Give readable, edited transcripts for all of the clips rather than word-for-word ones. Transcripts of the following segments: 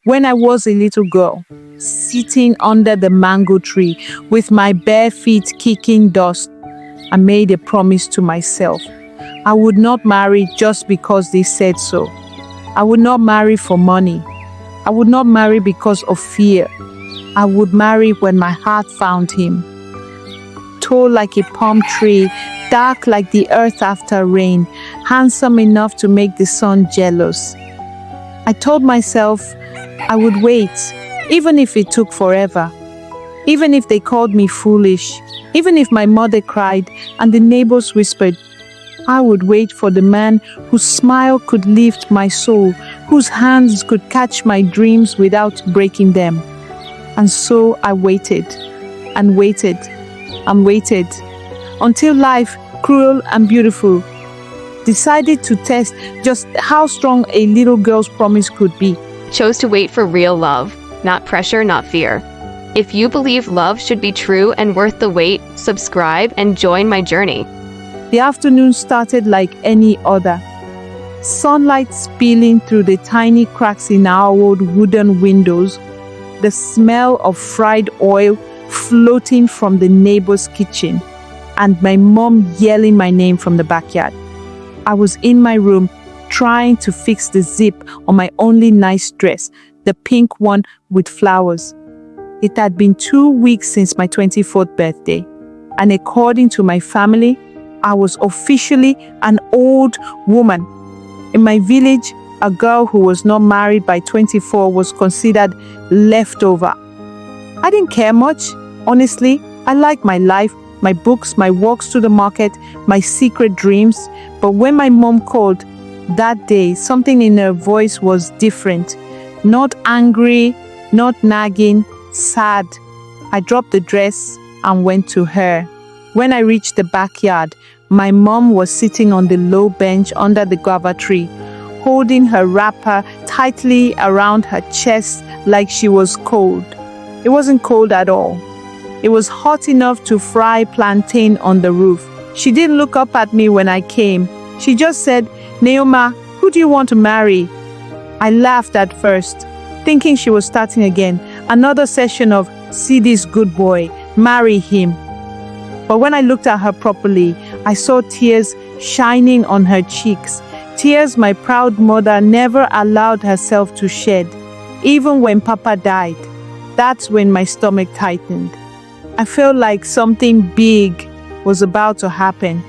When I was a little girl, sitting under the mango tree with my bare feet kicking dust, I made a promise to myself. I would not marry just because they said so. I would not marry for money. I would not marry because of fear. I would marry when my heart found him. Tall like a palm tree, dark like the earth after rain, handsome enough to make the sun jealous. I told myself I would wait, even if it took forever. Even if they called me foolish, even if my mother cried and the neighbors whispered, I would wait for the man whose smile could lift my soul, whose hands could catch my dreams without breaking them. And so I waited, and waited, and waited, until life, cruel and beautiful, decided to test just how strong a little girl's promise could be. Chose to wait for real love, not pressure, not fear. If you believe love should be true and worth the wait, subscribe and join my journey. The afternoon started like any other. Sunlight spilling through the tiny cracks in our old wooden windows, the smell of fried oil floating from the neighbor's kitchen, and my mom yelling my name from the backyard. I was in my room trying to fix the zip on my only nice dress, the pink one with flowers. It had been 2 weeks since my 24th birthday, and according to my family, I was officially an old woman. In my village, a girl who was not married by 24 was considered leftover. I didn't care much, honestly. I liked my life, my books, my walks to the market, my secret dreams. But when my mom called that day, something in her voice was different. Not angry, not nagging, sad. I dropped the dress and went to her. When I reached the backyard, my mom was sitting on the low bench under the guava tree, holding her wrapper tightly around her chest like she was cold. It wasn't cold at all. It was hot enough to fry plantain on the roof. She didn't look up at me when I came. She just said, Nneoma, who do you want to marry? I laughed at first, thinking she was starting again. Another session of, see this good boy, marry him. But when I looked at her properly, I saw tears shining on her cheeks. Tears my proud mother never allowed herself to shed. Even when Papa died, that's when my stomach tightened. I felt like something big was about to happen.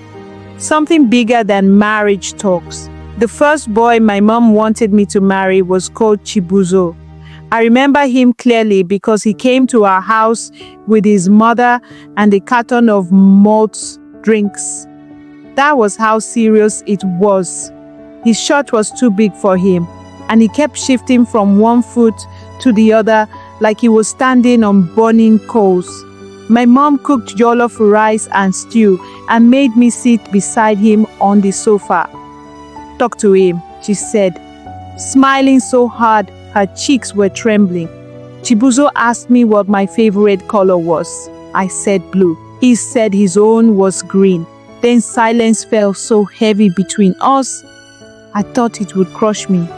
Something bigger than marriage talks. The first boy my mom wanted me to marry was called Chibuzo. I remember him clearly because he came to our house with his mother and a carton of malt drinks. That was how serious it was. His shirt was too big for him, and he kept shifting from one foot to the other like he was standing on burning coals. My mom cooked jollof rice and stew and made me sit beside him on the sofa. Talk to him, she said, smiling so hard her cheeks were trembling. Chibuzo asked me what my favorite color was. I said blue. He said his own was green. Then silence fell so heavy between us, I thought it would crush me.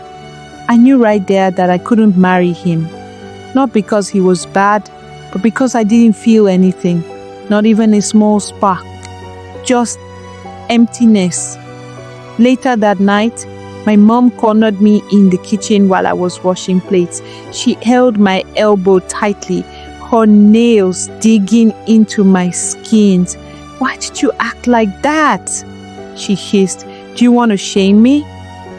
I knew right there that I couldn't marry him. Not because he was bad, but because I didn't feel anything. Not even a small spark. Just emptiness. Later that night, my mom cornered me in the kitchen while I was washing plates. She held my elbow tightly, her nails digging into my skin. Why did you act like that? She hissed. Do you want to shame me?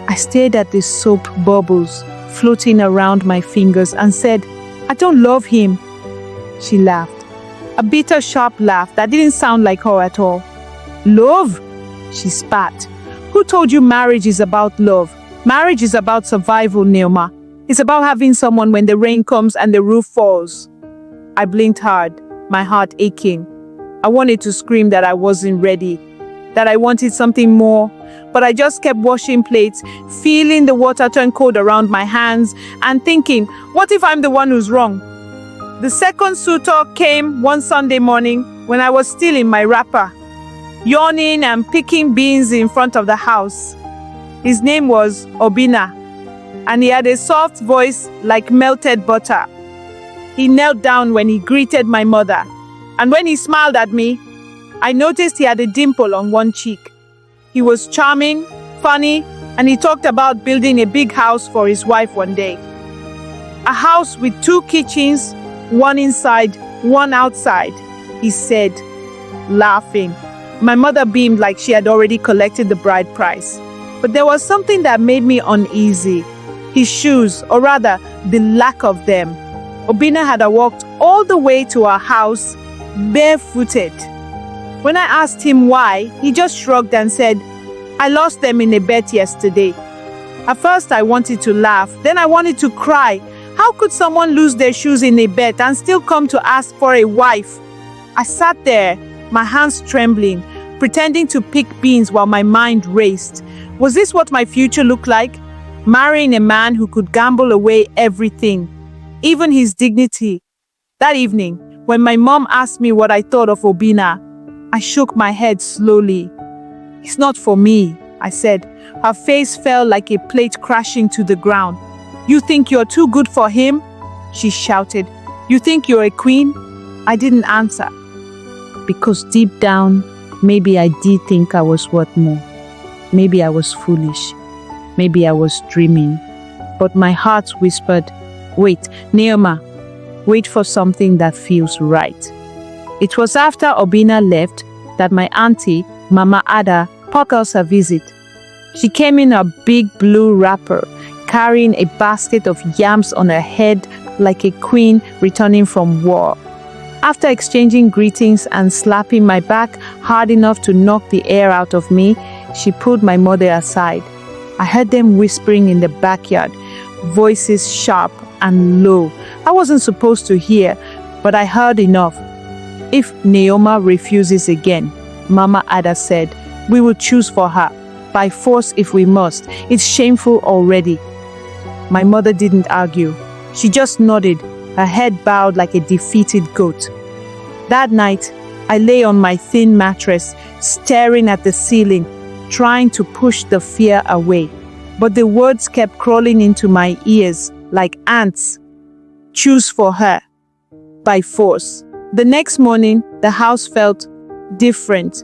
I stared at the soap bubbles floating around my fingers and said, I don't love him. She laughed. A bitter, sharp laugh that didn't sound like her at all. Love? She spat. Who told you marriage is about love? Marriage is about survival, Nneoma. It's about having someone when the rain comes and the roof falls. I blinked hard, my heart aching. I wanted to scream that I wasn't ready, that I wanted something more, but I just kept washing plates, feeling the water turn cold around my hands and thinking, what if I'm the one who's wrong? The second suitor came one Sunday morning when I was still in my wrapper, yawning and picking beans in front of the house. His name was Obina. and he had a soft voice like melted butter. He knelt down when he greeted my mother, and when he smiled at me, I noticed he had a dimple on one cheek. He was charming, funny, and he talked about building a big house for his wife one day. A house with 2 kitchens, one inside, one outside, he said, laughing. My mother beamed like she had already collected the bride price. But there was something that made me uneasy. His shoes, or rather, the lack of them. Obinna had walked all the way to our house barefooted. When I asked him why, he just shrugged and said, I lost them in a bet yesterday. At first I wanted to laugh, then I wanted to cry. How could someone lose their shoes in a bet and still come to ask for a wife? I sat there, my hands trembling, pretending to pick beans while my mind raced. Was this what my future looked like? Marrying a man who could gamble away everything, even his dignity. That evening, when my mom asked me what I thought of Obinna, I shook my head slowly. It's not for me, I said. Her face fell like a plate crashing to the ground. You think you're too good for him? She shouted. You think you're a queen? I didn't answer. Because deep down, maybe I did think I was worth more. Maybe I was foolish. Maybe I was dreaming. But my heart whispered, wait, Nneoma, wait for something that feels right. It was after Obinna left that my auntie, Mama Ada, paid us a visit. She came in a big blue wrapper, carrying a basket of yams on her head like a queen returning from war. After exchanging greetings and slapping my back hard enough to knock the air out of me, she pulled my mother aside. I heard them whispering in the backyard, voices sharp and low. I wasn't supposed to hear, but I heard enough. If Nneoma refuses again, Mama Ada said, we will choose for her, by force if we must. It's shameful already. My mother didn't argue. She just nodded, her head bowed like a defeated goat. That night, I lay on my thin mattress, staring at the ceiling, trying to push the fear away. But the words kept crawling into my ears like ants. Choose for her, by force. The next morning, the house felt different,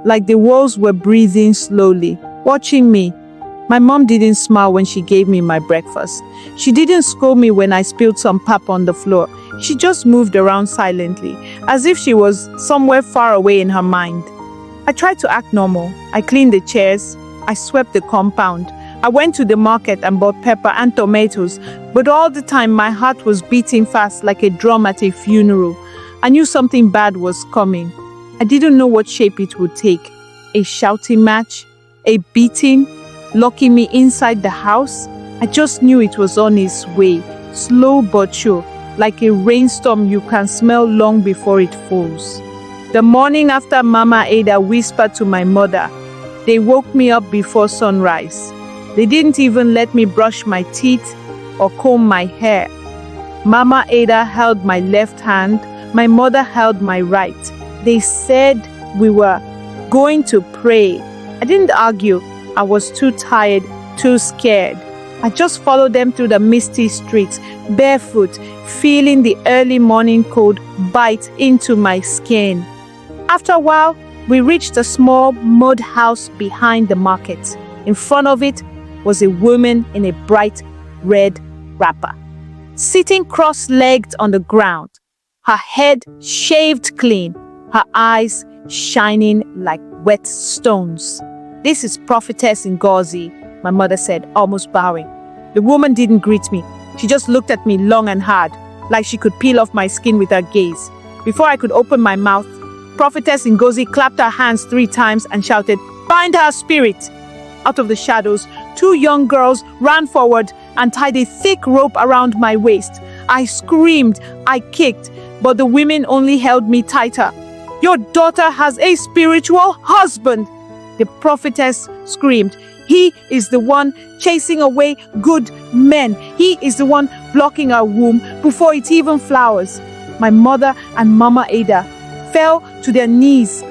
like the walls were breathing slowly, watching me. My mom didn't smile when she gave me my breakfast. She didn't scold me when I spilled some pap on the floor. She just moved around silently, as if she was somewhere far away in her mind. I tried to act normal. I cleaned the chairs. I swept the compound. I went to the market and bought pepper and tomatoes, but all the time my heart was beating fast like a drum at a funeral. I knew something bad was coming. I didn't know what shape it would take. A shouting match? A beating? Locking me inside the house? I just knew it was on its way, slow but sure, like a rainstorm you can smell long before it falls. The morning after Mama Ada whispered to my mother, they woke me up before sunrise. They didn't even let me brush my teeth or comb my hair. Mama Ada held my left hand, my mother held my right. They said we were going to pray. I didn't argue. I was too tired, too scared. I just followed them through the misty streets, barefoot, feeling the early morning cold bite into my skin. After a while, we reached a small mud house behind the market. In front of it was a woman in a bright red wrapper, sitting cross-legged on the ground, her head shaved clean, her eyes shining like wet stones. This is Prophetess Ngozi, my mother said, almost bowing. The woman didn't greet me. She just looked at me long and hard, like she could peel off my skin with her gaze. Before I could open my mouth, Prophetess Ngozi clapped her hands 3 times and shouted, "Bind her spirit!" Out of the shadows, 2 young girls ran forward and tied a thick rope around my waist. I screamed, I kicked, but the women only held me tighter. "Your daughter has a spiritual husband!" The prophetess screamed. "He is the one chasing away good men. He is the one blocking our womb before it even flowers." My mother and Mama Ada fell to their knees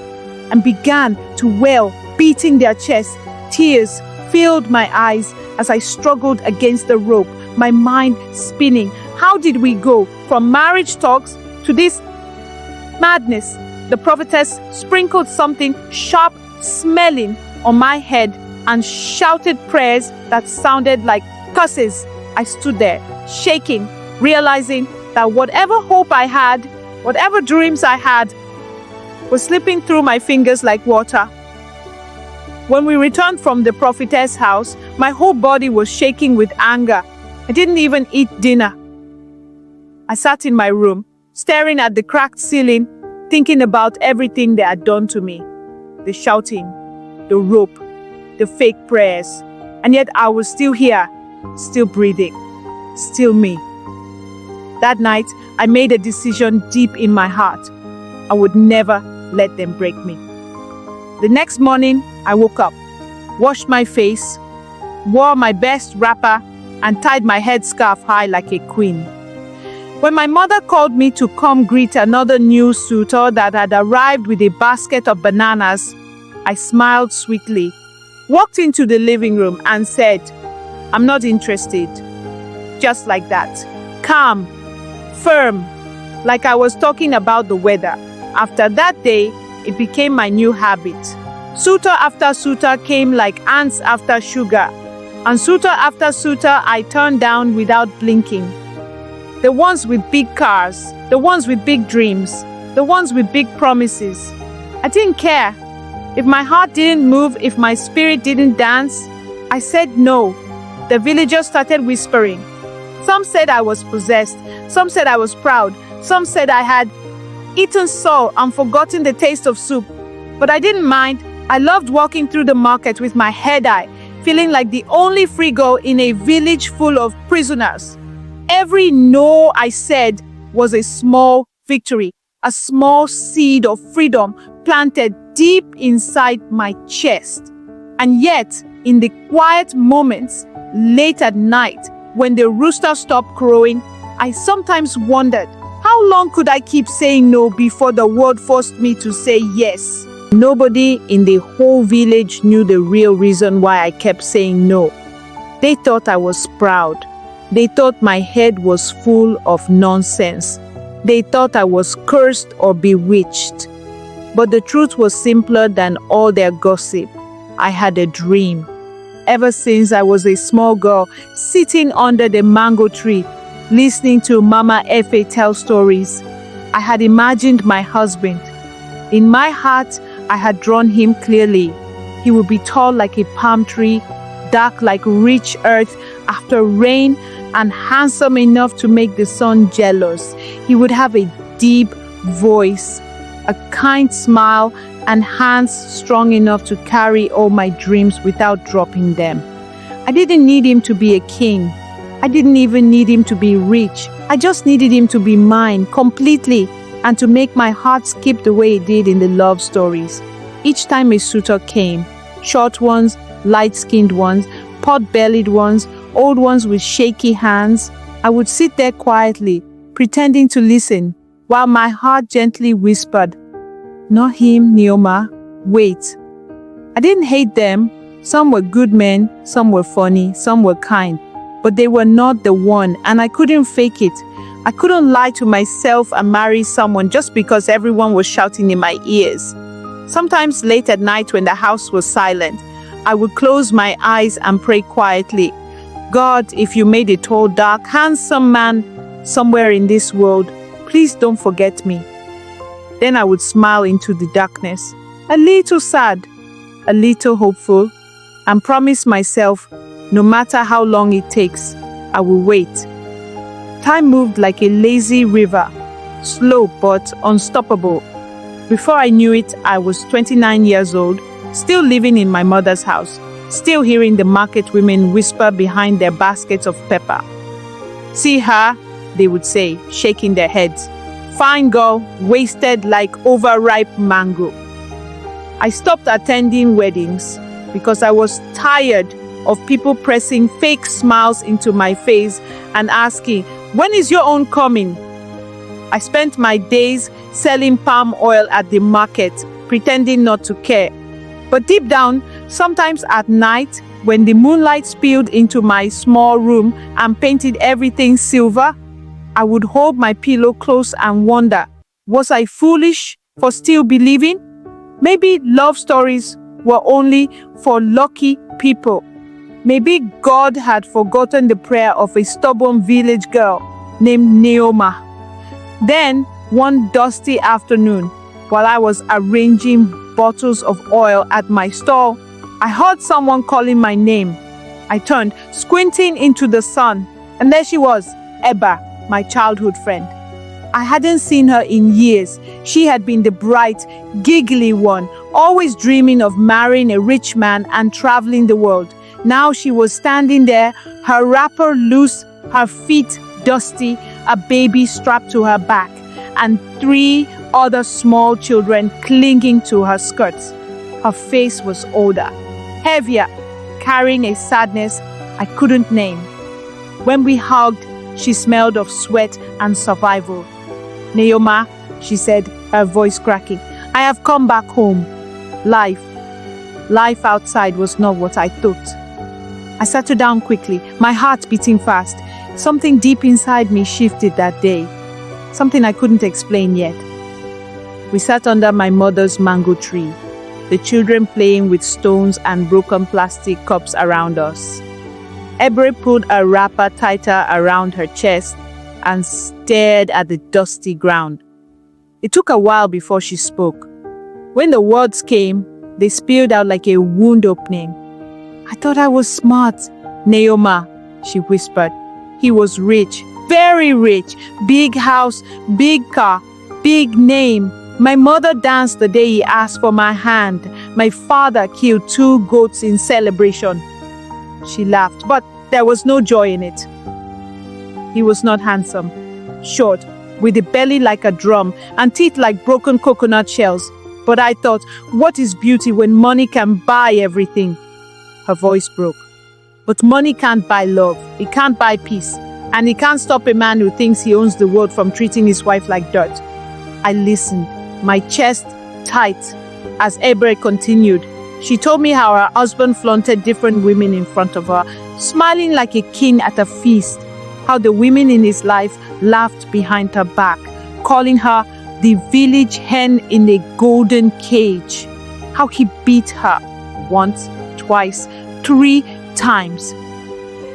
and began to wail, beating their chests. Tears filled my eyes as I struggled against the rope, my mind spinning. How did we go from marriage talks to this madness? The prophetess sprinkled something sharp smelling on my head and shouted prayers that sounded like curses. I stood there, shaking, realizing that whatever hope I had, whatever dreams I had, was slipping through my fingers like water. When we returned from the prophetess' house, my whole body was shaking with anger. I didn't even eat dinner. I sat in my room, staring at the cracked ceiling, thinking about everything they had done to me. The shouting, the rope, the fake prayers. And yet I was still here, still breathing, still me. That night, I made a decision deep in my heart. I would never let them break me. The next morning, I woke up, washed my face, wore my best wrapper, and tied my headscarf high like a queen. When my mother called me to come greet another new suitor that had arrived with a basket of bananas, I smiled sweetly, walked into the living room and said, "I'm not interested." Just like that. Calm, firm, like I was talking about the weather. After that day, it became my new habit. Suitor after suitor came like ants after sugar. And suitor after suitor I turned down without blinking. The ones with big cars, the ones with big dreams, the ones with big promises. I didn't care. If my heart didn't move, if my spirit didn't dance, I said no. The villagers started whispering. Some said I was possessed. Some said I was proud. Some said I had eaten salt and forgotten the taste of soup. But I didn't mind. I loved walking through the market with my head high, feeling like the only free girl in a village full of prisoners. Every no I said was a small victory, a small seed of freedom planted deep inside my chest. And yet, in the quiet moments, late at night, when the rooster stopped crowing, I sometimes wondered, how long could I keep saying no before the world forced me to say yes? Nobody in the whole village knew the real reason why I kept saying no. They thought I was proud. They thought my head was full of nonsense. They thought I was cursed or bewitched. But the truth was simpler than all their gossip. I had a dream. Ever since I was a small girl, sitting under the mango tree, listening to Mama Efe tell stories, I had imagined my husband. In my heart, I had drawn him clearly. He would be tall like a palm tree, dark like rich earth after rain, and handsome enough to make the sun jealous. He would have a deep voice, a kind smile, and hands strong enough to carry all my dreams without dropping them. I didn't need him to be a king. I didn't even need him to be rich. I just needed him to be mine completely and to make my heart skip the way it did in the love stories. Each time a suitor came, short ones, light-skinned ones, pot-bellied ones, old ones with shaky hands, I would sit there quietly, pretending to listen, while my heart gently whispered, "Not him, Nneoma. Wait." I didn't hate them. Some were good men, some were funny, some were kind. But they were not the one, and I couldn't fake it. I couldn't lie to myself and marry someone just because everyone was shouting in my ears. Sometimes late at night when the house was silent, I would close my eyes and pray quietly. God, if you made a tall, dark, handsome man somewhere in this world, please don't forget me. Then I would smile into the darkness, a little sad, a little hopeful, and promise myself, no matter how long it takes, I will wait. Time moved like a lazy river, slow but unstoppable. Before I knew it, I was 29 years old, still living in my mother's house, still hearing the market women whisper behind their baskets of pepper. "See her," they would say, shaking their heads. "Fine girl, wasted like overripe mango." I stopped attending weddings because I was tired of people pressing fake smiles into my face and asking, "When is your own coming?" I spent my days selling palm oil at the market, pretending not to care. But deep down, sometimes at night, When the moonlight spilled into my small room and painted everything silver, I would hold my pillow close and wonder, was I foolish for still believing? Maybe love stories were only for lucky people. Maybe God had forgotten the prayer of a stubborn village girl named Nneoma. Then, one dusty afternoon, while I was arranging bottles of oil at my stall, I heard someone calling my name. I turned, squinting into the sun, and there she was, Eba, my childhood friend. I hadn't seen her in years. She had been the bright, giggly one, always dreaming of marrying a rich man and traveling the world. Now she was standing there, her wrapper loose, her feet dusty, a baby strapped to her back, and 3 other small children clinging to her skirts. Her face was older, heavier, carrying a sadness I couldn't name. When we hugged, she smelled of sweat and survival. Nneoma, she said, her voice cracking, I have come back home. Life outside was not what I thought. I settled down quickly, my heart beating fast. Something deep inside me shifted that day. Something I couldn't explain yet. We sat under my mother's mango tree, the children playing with stones and broken plastic cups around us. Ebre pulled a wrapper tighter around her chest and stared at the dusty ground. It took a while before she spoke. When the words came, they spilled out like a wound opening. I thought I was smart, Nneoma, she whispered. He was rich, very rich, big house, big car, big name. My mother danced the day he asked for my hand. My father killed 2 goats in celebration. She laughed, but there was no joy in it. He was not handsome, short, with a belly like a drum and teeth like broken coconut shells. But I thought, what is beauty when money can buy everything? Her voice broke. But money can't buy love, it can't buy peace, and it can't stop a man who thinks he owns the world from treating his wife like dirt. I listened, my chest tight, as Ebre continued. She told me how her husband flaunted different women in front of her, smiling like a king at a feast. How the women in his life laughed behind her back, calling her the village hen in a golden cage. How he beat her once, twice, 3 times.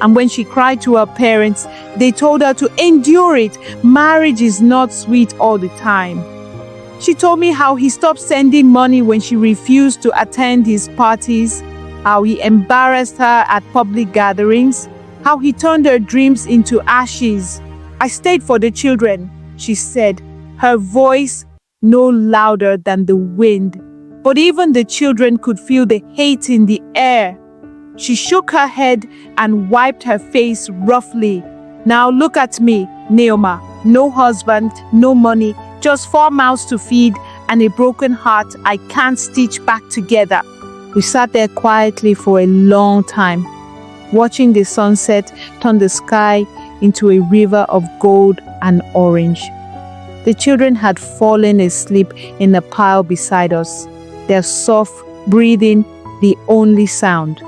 And when she cried to her parents, they told her to endure it. Marriage is not sweet all the time. She told me how he stopped sending money when she refused to attend his parties, how he embarrassed her at public gatherings, how he turned her dreams into ashes. I stayed for the children, she said, her voice no louder than the wind. But even the children could feel the hate in the air. She shook her head and wiped her face roughly. Now look at me, Nneoma. No husband, no money, just 4 mouths to feed and a broken heart I can't stitch back together. We sat there quietly for a long time, watching the sunset turn the sky into a river of gold and orange. The children had fallen asleep in a pile beside us, their soft breathing the only sound.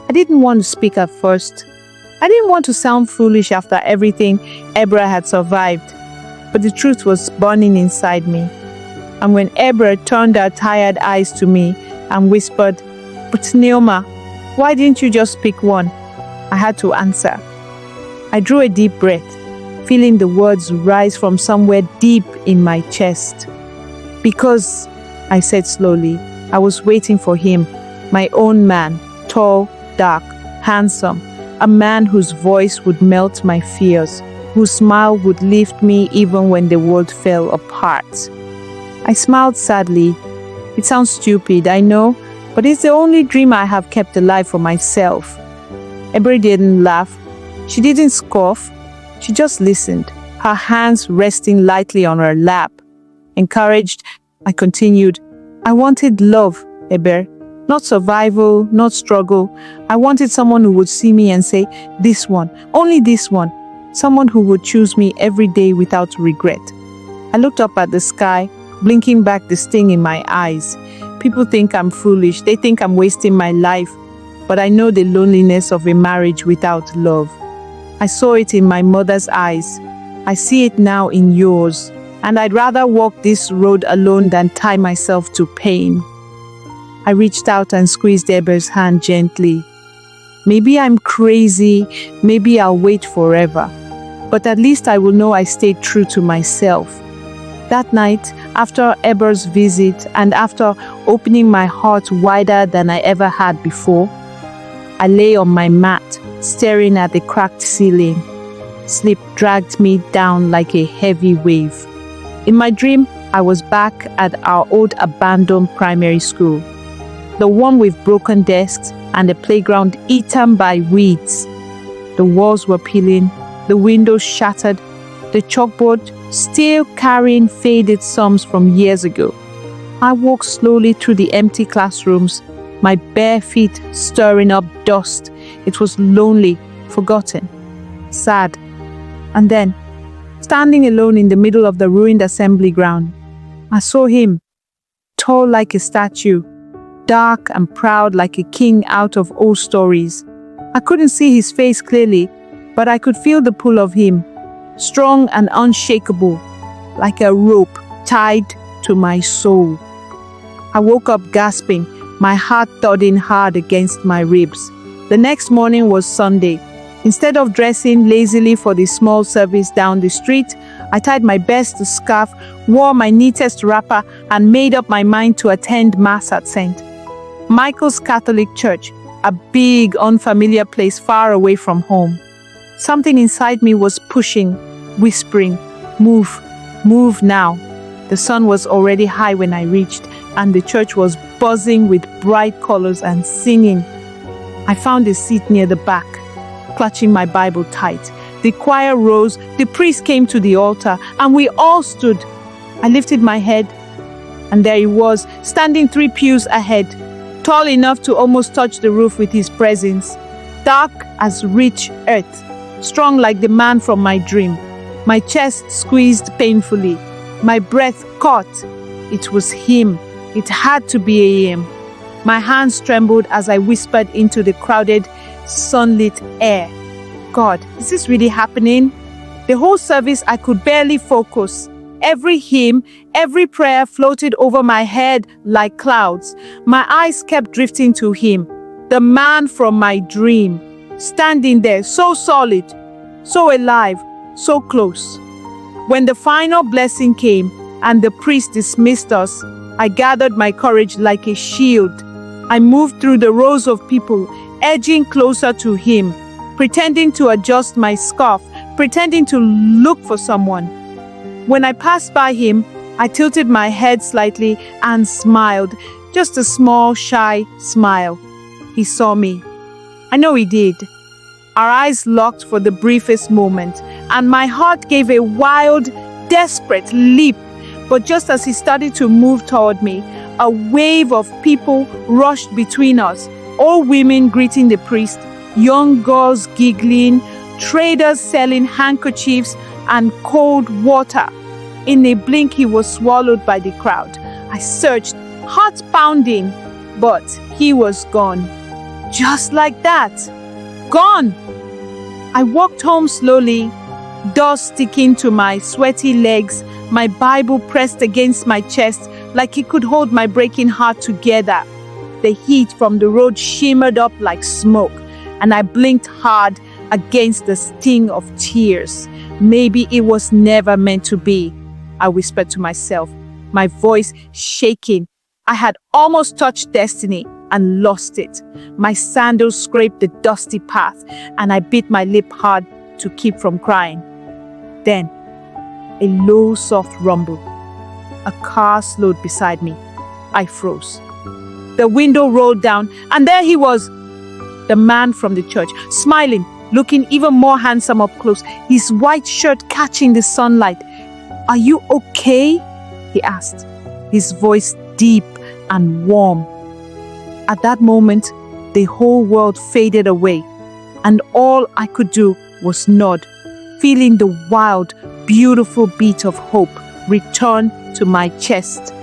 I didn't want to speak at first. I didn't want to sound foolish after everything Ebra had survived, but the truth was burning inside me. And when Ebra turned her tired eyes to me and whispered, "But Nneoma, why didn't you just pick one?" I had to answer. I drew a deep breath, feeling the words rise from somewhere deep in my chest. "Because," I said slowly, "I was waiting for him, my own man, tall, dark, handsome, a man whose voice would melt my fears, whose smile would lift me even when the world fell apart." I smiled sadly. It sounds stupid, I know, but it's the only dream I have kept alive for myself. Ebri didn't laugh. She didn't scoff. She just listened, her hands resting lightly on her lap. Encouraged, I continued, "I wanted love, Eber. Not survival, not struggle. I wanted someone who would see me and say, 'This one, only this one.' Someone who would choose me every day without regret." I looked up at the sky, blinking back the sting in my eyes. People think I'm foolish. They think I'm wasting my life. but I know the loneliness of a marriage without love. I saw it in my mother's eyes. I see it now in yours, and I'd rather walk this road alone than tie myself to pain. I reached out and squeezed Eber's hand gently. Maybe I'm crazy, maybe I'll wait forever, but at least I will know I stayed true to myself. That night, after Eber's visit and after opening my heart wider than I ever had before, I lay on my mat, staring at the cracked ceiling. Sleep dragged me down like a heavy wave. In my dream, I was back at our old abandoned primary school. The one with broken desks and the playground eaten by weeds. The walls were peeling, the windows shattered, the chalkboard still carrying faded sums from years ago. I walked slowly through the empty classrooms, my bare feet stirring up dust. It was lonely, forgotten, sad. And then, standing alone in the middle of the ruined assembly ground, I saw him, tall like a statue, dark and proud like a king out of old stories. I couldn't see his face clearly, but I could feel the pull of him, strong and unshakable, like a rope tied to my soul. I woke up gasping, my heart thudding hard against my ribs. The next morning was Sunday. Instead of dressing lazily for the small service down the street, I tied my best scarf, wore my neatest wrapper, and made up my mind to attend Mass at St. Michael's Catholic Church, a big, unfamiliar place far away from home. Something inside me was pushing, whispering, "Move, move now." The sun was already high when I reached, and the church was buzzing with bright colors and singing. I found a seat near the back, clutching my Bible tight. The choir rose, the priest came to the altar, and we all stood. I lifted my head, and there he was, standing 3 pews ahead, tall enough to almost touch the roof with his presence, dark as rich earth, strong like the man from my dream. My chest squeezed painfully, my breath caught. It was him. It had to be him. My hands trembled as I whispered into the crowded, sunlit air. God, is this really happening? The whole service I could barely focus. Every hymn, every prayer floated over my head like clouds. My eyes kept drifting to him, the man from my dream, standing there so solid, so alive, so close. When the final blessing came and the priest dismissed us, I gathered my courage like a shield. I moved through the rows of people, edging closer to him, pretending to adjust my scarf, pretending to look for someone. When I passed by him, I tilted my head slightly and smiled, just a small, shy smile. He saw me. I know he did. Our eyes locked for the briefest moment, and my heart gave a wild, desperate leap. But just as he started to move toward me, a wave of people rushed between us, all women greeting the priest, young girls giggling, traders selling handkerchiefs and cold water. In a blink, he was swallowed by the crowd. I searched, heart pounding, but he was gone. Just like that. Gone! I walked home slowly, dust sticking to my sweaty legs, my Bible pressed against my chest like it could hold my breaking heart together. The heat from the road shimmered up like smoke, and I blinked hard against the sting of tears. Maybe it was never meant to be, I whispered to myself, my voice shaking. I had almost touched destiny and lost it. My sandals scraped the dusty path, and I bit my lip hard to keep from crying. Then, a low, soft rumble. A car slowed beside me. I froze. The window rolled down, and there he was, the man from the church, smiling, looking even more handsome up close, his white shirt catching the sunlight. "Are you okay?" he asked, his voice deep and warm. At that moment, the whole world faded away, and all I could do was nod, feeling the wild, beautiful beat of hope return to my chest.